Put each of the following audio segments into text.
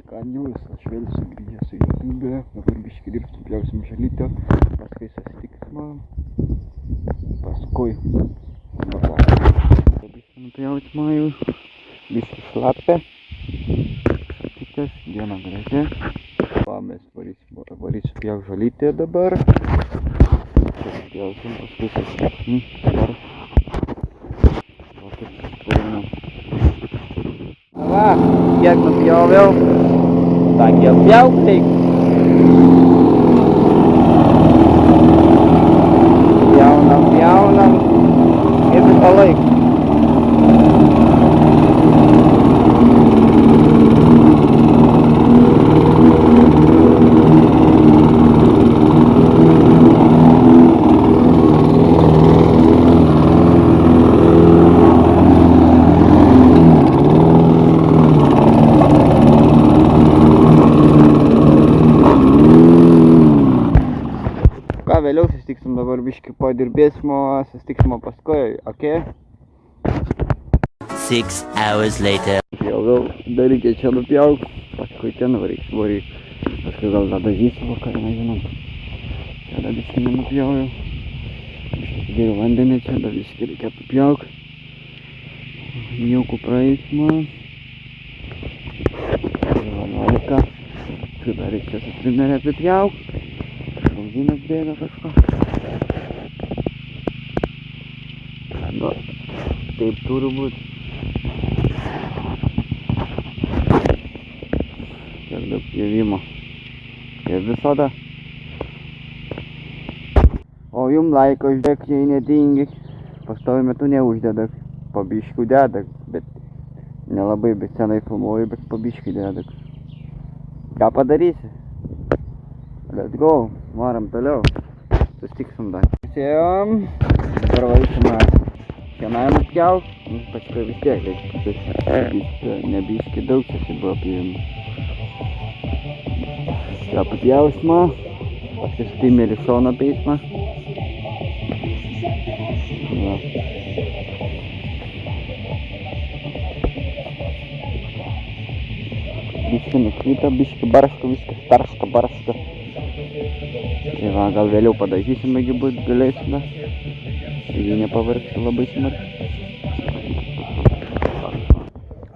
ką jūs, aš vėl sugrįžęs su YouTube, dabar biškį dirbsim, pjausim žalytę, paskui susitiksim, paskui nupjaut majų, biškį šlapę, sutikęs, diena graži. Va, mes varysim pjaut žalytę dabar, pjausim, paskui susitiksim, dabar. Va, taip susitiksim. Va, kiek nupjoviau, tak jau pjauk reik. Pjaunam ir visą laiką. Ką vėliau susitiksim, dabar biškį padirbėsim, susitiksim paskui, okei? 6 hours later. Jau vėl darykė čia nupjauk, paskui ten varyk, paskui gal dažysiu vakarą, nežinau. Čia dar biškį nenupjauju, biškį geriau vandenį čia, dar biškį reikia nupjauk. Mjauku praeismą. 11, čia dar reikia su trimerė apipjauk. Žaudynas bėga kažko. Nu, taip turi būt. Tiek daug pjavimo. Kaip visada. O jum laiko uždėk, jei netingi. Pastoviu metu neuždedak. Po biškių dedak, bet nelabai, bet senai filmuoju, bet po biškių dedak. Ką padarysi? Let's go, varam toliau. Susitiksim dar. Sėjom, dabar varysim šienavimą pjauk, paskui vis tiek reikia, ne biškį daug čia buvo pjavimų. Čia apipjausmą, paskui stimėlį šoną peismą. Va. Biškį nukrito, biškį barška, viskas tarška, barška. Tai va, gal vėliau padažysim, jeigu būt galėsime. Jeigu nepavargsi labai smarkiai.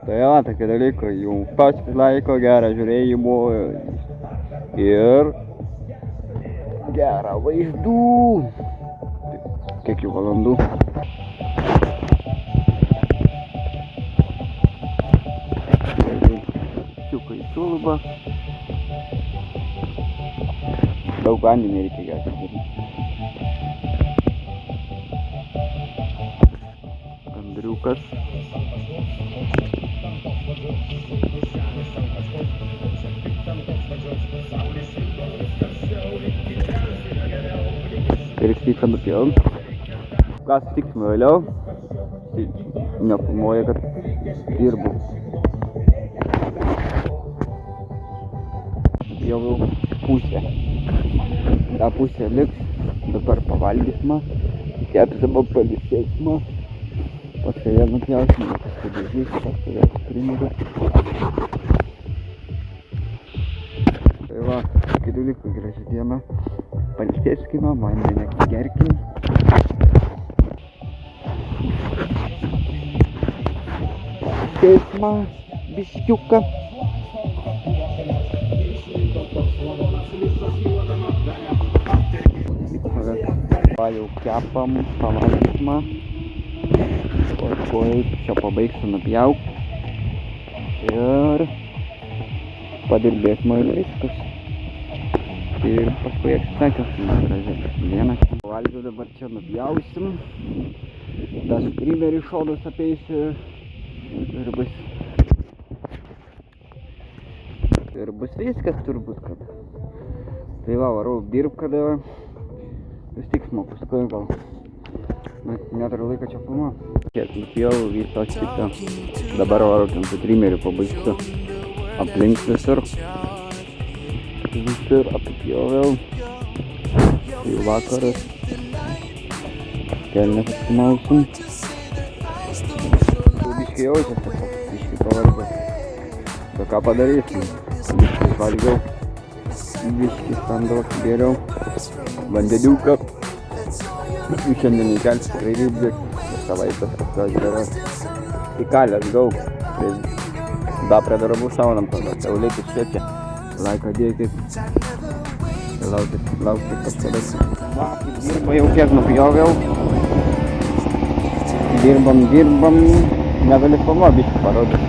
Tai va, tokie dalykai. Jums paskui laiko, gerą žiūrėjimo ir gerą vaizdų. Kiek jau valandų? Čiukai sulba. Daug vandenį reikia gerti. Gandriukas. Pirkstyką nupjavom. Ką sutiksim vėliau? Nefilmuoja, kad dirbu. Jau pusė. Ta pusė liks, dabar pavalgysime, kepsim, palisėsime, paskui vėl nupjausime, paskui dažysim, paskui vėl primiriu. Tai va, tokie dalykai, graži diena, palisėskime, vandenį gerkim. Keismą, biškiuką. Jau kepam, pavalgysime, paskui čia pabaigsiu nupjauk ir padirbėsime ir viskas. Ir paskui atsisveikėsime gražią dieną. Pavalgiu dabar čia nupjausim, tą skrymerį šonus apeisiu ir bus viskas turbūt, kad. Tai va, varau dirb, kada sustiksime, paskui gal neturiu laiko čia filmuoti. Kiek nupjauju visą šitą. Dabar varu su trimeriu pabaigsiu aplink visur. Visur apipjoviau. Tai vakaras. Kelnes atsimausim. Biškai jaučiasi, biškai pavargas. Bet ką padarysim? biškį valgiau, biškį standuot geriau, vandeniuką. Šiandien įkelsiu tikrai rybdžiai, savaitės atvažiuoju. Į let's go. Da prie darbų šaunam tada, saulėtis šviečia, laiką dėkit, laukit kažkada. Va, dirba jau kiek nupjoviau, dirbam, negaliu filmuot, biškį parodyti,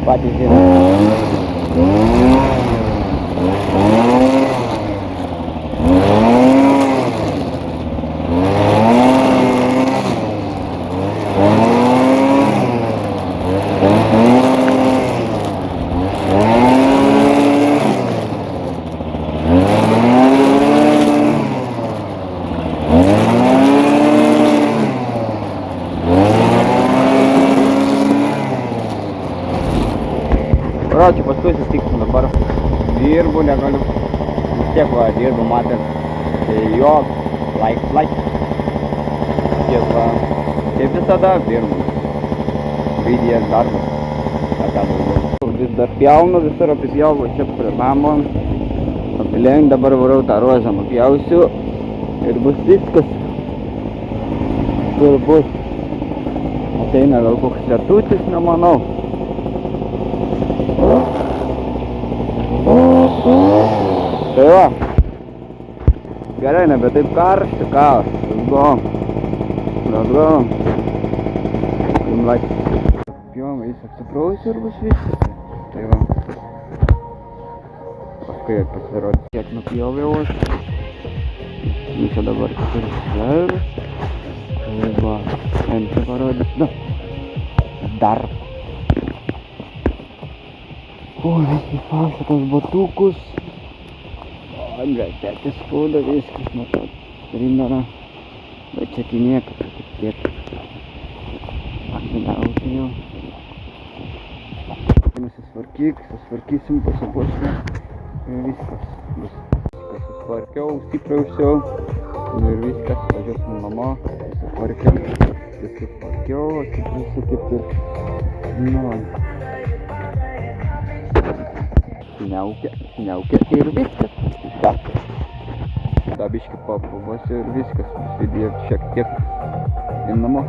patys dirbam. Короче, paskui susitiksim dabar. Dirbu, negaliu. Vis tiek va, dirbu, matėt. Tai jo, like. Tiek va. Kaip visada, dirbu. Vidijas darbas. Ką daugiau. Vis dar pjaunu, visur apipjauvu čia prie namo. Apilėjau, dabar varau tą ruožą nupjausiu. Ir bus viskas. Kur bus. Ateina gal koks lietutis, nemanau. Tai va, gerai, nebe taip karšta, ką, let's go. Pjovą jis apsiprausiu ir bus viskas. Tai va, paskui pasirodys, kiek nupjoviau aš. Čia dabar keturi sverus. Tai va, čia parodys, dar. Visi falsa tos batukus. Gaitetis skauda, viskas matot. Rimdara. Bet čia nieko, tiek. Akiniauti jau. Susvarkysim, pasipuošime. Ir viskas bus. Susvarkiau, stipriausiau. Ir viskas, važiuosim namo. Susvarkiau, stipriausiu kaip ir. Sniaukia ir viskas. Da biškį papuvosiu ir viskas. Vidėjo šiek tiek į namo.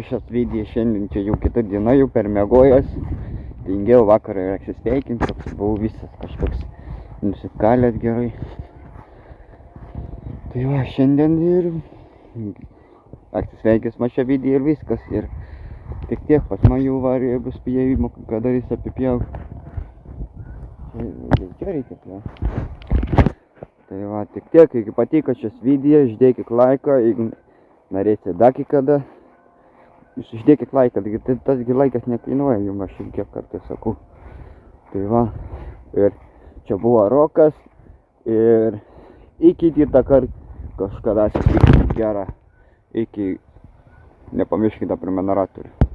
Šios video šiandien čia jau kita diena, jau per miegojęs. Tingėjau vakarą ir atsisveikinti, buvau visas kažkoks nusikalęs gerai. Tai va, šiandien ir atsisveikins man šią video ir viskas. Ir tik tiek, pas man jau varė bus pjavimo, ką darys apipjau. Čia reikia pjau. Tai va, tik tiek, jeigu patiko šis video, išdėkit laiką, jeigu norėsite dar kada. Jūs išdėkit laiką, tasgi laikas nekainuoja, jums aš ir kiek kartais sakau. Tai va, ir čia buvo Rokas, ir iki kitą kartą kažkada susitiksim gerą, iki nepamirškite prenumeratorių.